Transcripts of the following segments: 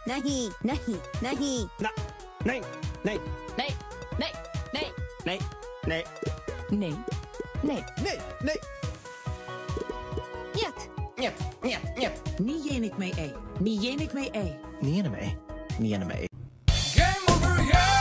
Nahi, nahi, nahi. Nee, nee, Nee, nee, nee. nee, nee, Nee, nee. nee, nee. Niet. Нет, нет, нет. Niet jenik mee ei. Niet jenik mee ei. Niet anime. Niet anime. Game over, yeah!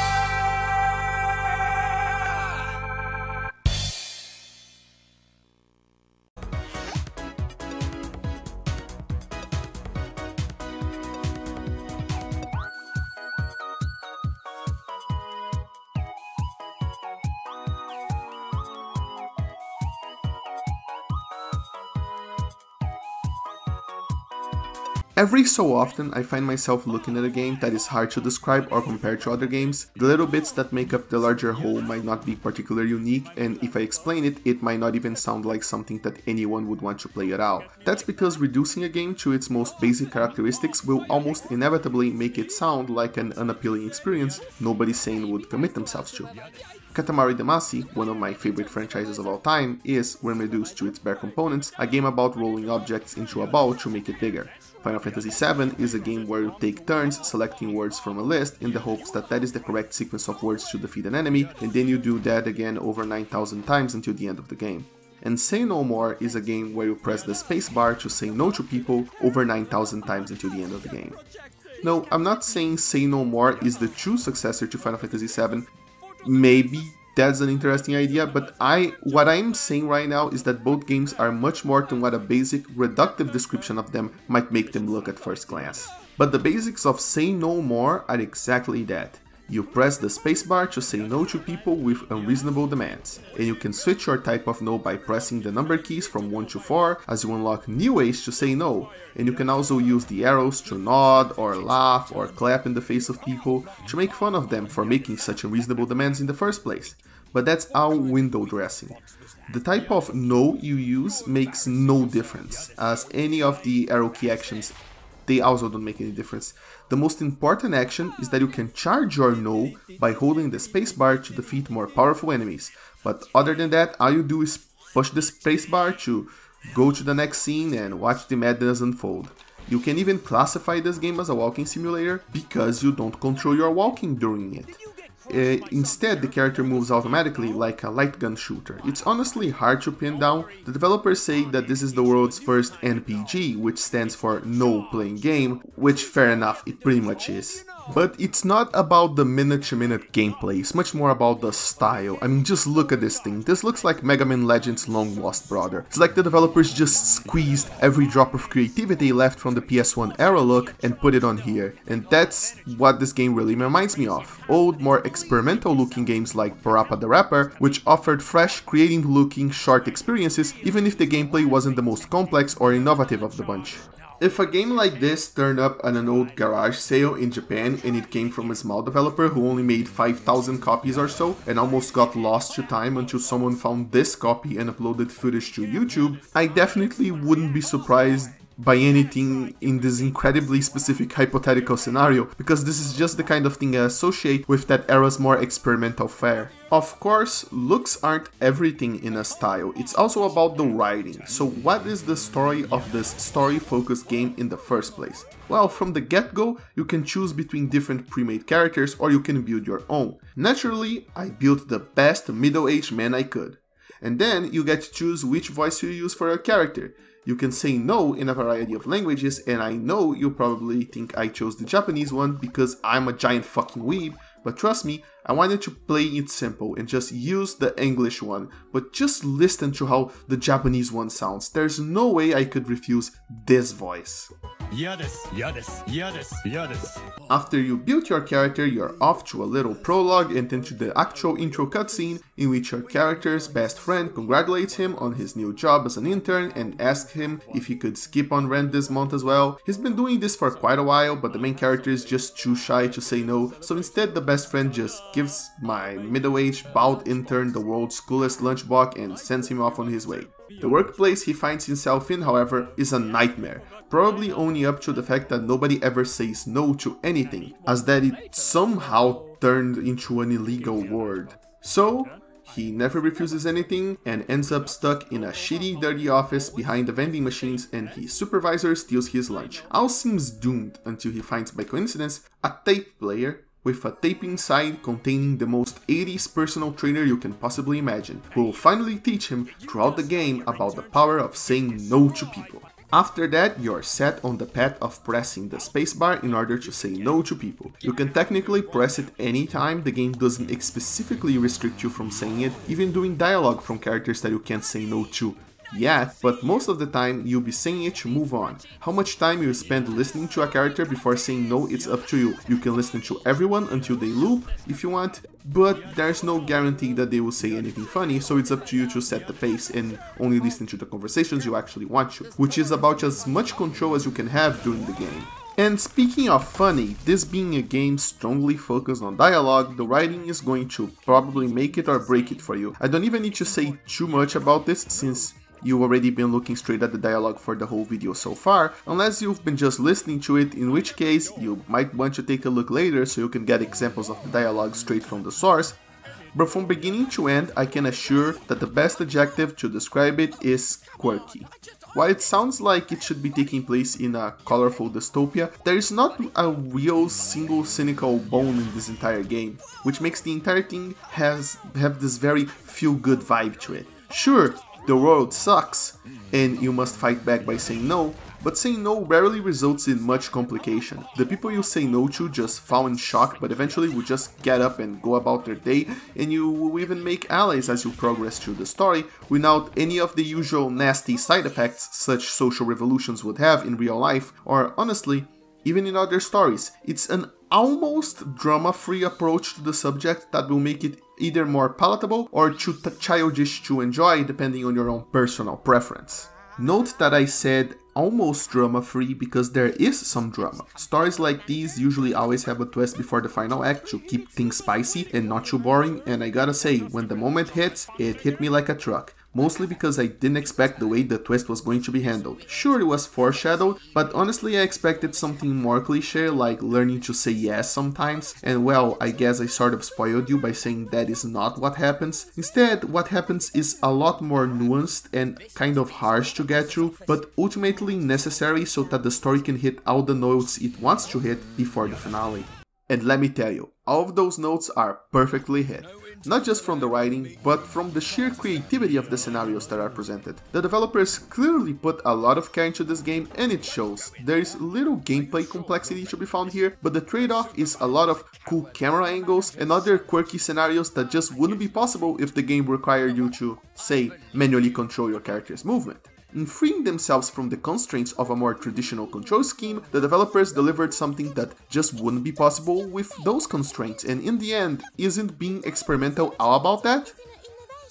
Every so often I find myself looking at a game that is hard to describe or compare to other games. The little bits that make up the larger whole might not be particularly unique, and if I explain it, it might not even sound like something that anyone would want to play at all. That's because reducing a game to its most basic characteristics will almost inevitably make it sound like an unappealing experience nobody sane would commit themselves to. Katamari Damacy, one of my favorite franchises of all time, is, when reduced to its bare components, a game about rolling objects into a ball to make it bigger. Final Fantasy VII is a game where you take turns selecting words from a list in the hopes that that is the correct sequence of words to defeat an enemy, and then you do that again over 9,000 times until the end of the game. And Say No More is a game where you press the spacebar to say no to people over 9,000 times until the end of the game. No, I'm not saying Say No More is the true successor to Final Fantasy VII. Maybe that's an interesting idea, but what I'm saying right now is that both games are much more than what a basic, reductive description of them might make them look at first glance. But the basics of Say No More are exactly that. You press the spacebar to say no to people with unreasonable demands, and you can switch your type of no by pressing the number keys from 1 to 4 as you unlock new ways to say no, and you can also use the arrows to nod or laugh or clap in the face of people to make fun of them for making such unreasonable demands in the first place. But that's all window dressing. The type of no you use makes no difference, as any of the arrow key actions, they also don't make any difference. The most important action is that you can charge your no by holding the spacebar to defeat more powerful enemies, but other than that, all you do is push the spacebar to go to the next scene and watch the madness unfold. You can even classify this game as a walking simulator because you don't control your walking during it. Instead, the character moves automatically like a light gun shooter. It's honestly hard to pin down. The developers say that this is the world's first NPG, which stands for No Playing Game, which fair enough, it pretty much is. But it's not about the minute-to-minute gameplay, it's much more about the style. I mean, just look at this thing. This looks like Mega Man Legends' long lost brother. It's like the developers just squeezed every drop of creativity left from the PS1 era look and put it on here. And that's what this game really reminds me of. Old, more experimental looking games like Parappa the Rapper, which offered fresh, creative looking short experiences even if the gameplay wasn't the most complex or innovative of the bunch. If a game like this turned up at an old garage sale in Japan and it came from a small developer who only made 5,000 copies or so and almost got lost to time until someone found this copy and uploaded footage to YouTube, I definitely wouldn't be surprised by anything in this incredibly specific hypothetical scenario, because this is just the kind of thing I associate with that era's more experimental fare. Of course, looks aren't everything in a style, it's also about the writing. So what is the story of this story-focused game in the first place? Well, from the get-go, you can choose between different pre-made characters or you can build your own. Naturally, I built the best middle-aged man I could. And then you get to choose which voice you use for your character. You can say no in a variety of languages, and I know you probably think I chose the Japanese one because I'm a giant fucking weeb, but trust me, I wanted to play it simple and just use the English one, but just listen to how the Japanese one sounds. There's no way I could refuse this voice. After you build your character, you're off to a little prologue and then to the actual intro cutscene in which your character's best friend congratulates him on his new job as an intern and asks him if he could skip on rent this month as well. He's been doing this for quite a while, but the main character is just too shy to say no, so instead the best friend just gives my middle-aged bald intern the world's coolest lunchbox and sends him off on his way. The workplace he finds himself in, however, is a nightmare, probably owning up to the fact that nobody ever says no to anything, as that it somehow turned into an illegal word. So, He never refuses anything and ends up stuck in a shitty, dirty office behind the vending machines, and his supervisor steals his lunch. All seems doomed until he finds, by coincidence, a tape player with a tape inside containing the most 80s personal trainer you can possibly imagine, who will finally teach him throughout the game about the power of saying no to people. After that, you're set on the path of pressing the spacebar in order to say no to people. You can technically press it anytime, the game doesn't specifically restrict you from saying it, even doing dialogue from characters that you can't say no to yet, but most of the time you'll be saying it to move on. How much time you spend listening to a character before saying no, it's up to you. You can listen to everyone until they loop if you want, but there's no guarantee that they will say anything funny, so it's up to you to set the pace and only listen to the conversations you actually want to, which is about as much control as you can have during the game. And speaking of funny, this being a game strongly focused on dialogue, the writing is going to probably make it or break it for you. I don't even need to say too much about this since you've already been looking straight at the dialogue for the whole video so far, unless you've been just listening to it, in which case you might want to take a look later so you can get examples of the dialogue straight from the source. But from beginning to end, I can assure that the best adjective to describe it is quirky. While it sounds like it should be taking place in a colorful dystopia, there is not a real single cynical bone in this entire game, which makes the entire thing have this very feel-good vibe to it. Sure, the world sucks, and you must fight back by saying no, but saying no rarely results in much complication. The people you say no to just fall in shock, but eventually will just get up and go about their day, and you will even make allies as you progress through the story, without any of the usual nasty side effects such social revolutions would have in real life, or honestly, even in other stories. It's an almost drama-free approach to the subject that will make it either more palatable or too childish to enjoy depending on your own personal preference. Note that I said almost drama-free because there is some drama. Stories like these usually always have a twist before the final act to keep things spicy and not too boring, and I gotta say, when the moment hits, it hit me like a truck. Mostly because I didn't expect the way the twist was going to be handled. Sure, it was foreshadowed, but honestly I expected something more cliché like learning to say yes sometimes, and well, I guess I sort of spoiled you by saying that is not what happens. Instead, what happens is a lot more nuanced and kind of harsh to get through, but ultimately necessary so that the story can hit all the notes it wants to hit before the finale. And let me tell you, all of those notes are perfectly hit. Not just from the writing, but from the sheer creativity of the scenarios that are presented. The developers clearly put a lot of care into this game, and it shows. There is little gameplay complexity to be found here, but the trade-off is a lot of cool camera angles and other quirky scenarios that just wouldn't be possible if the game required you to, say, manually control your character's movement. In freeing themselves from the constraints of a more traditional control scheme, the developers delivered something that just wouldn't be possible with those constraints, and in the end, isn't being experimental all about that?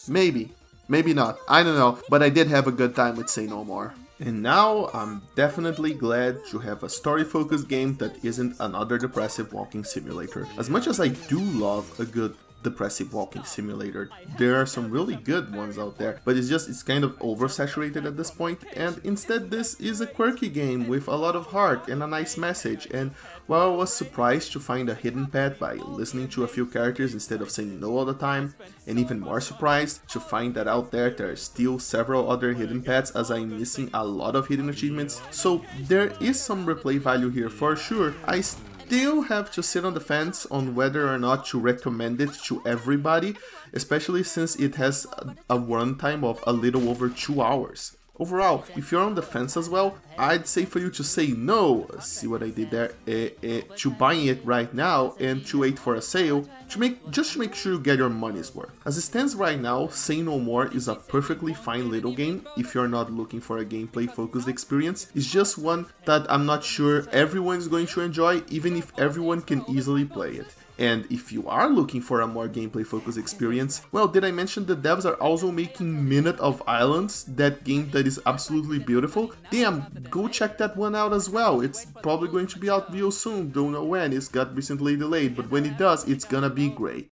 Maybe. Maybe not. I don't know, but I did have a good time with Say No More. And now, I'm definitely glad to have a story-focused game that isn't another depressive walking simulator. As much as I do love a good depressive walking simulator, there are some really good ones out there, but it's kind of oversaturated at this point, and instead this is a quirky game with a lot of heart and a nice message. And while I was surprised to find a hidden path by listening to a few characters instead of saying no all the time, and even more surprised to find that out there are still several other hidden paths as I'm missing a lot of hidden achievements, so there is some replay value here for sure. I still have to sit on the fence on whether or not to recommend it to everybody, especially since it has a runtime of a little over 2 hours. Overall, if you're on the fence as well, I'd say for you to say no, see what I did there, to buying it right now and to wait for a sale, just to make sure you get your money's worth. As it stands right now, Say No More is a perfectly fine little game if you're not looking for a gameplay focused experience. It's just one that I'm not sure everyone is going to enjoy, even if everyone can easily play it. And if you are looking for a more gameplay focused experience, well, did I mention the devs are also making Minute of Islands, that game that is absolutely beautiful? Damn, go check that one out as well. It's probably going to be out real soon, don't know when, it got recently delayed, but when it does, it's gonna be great.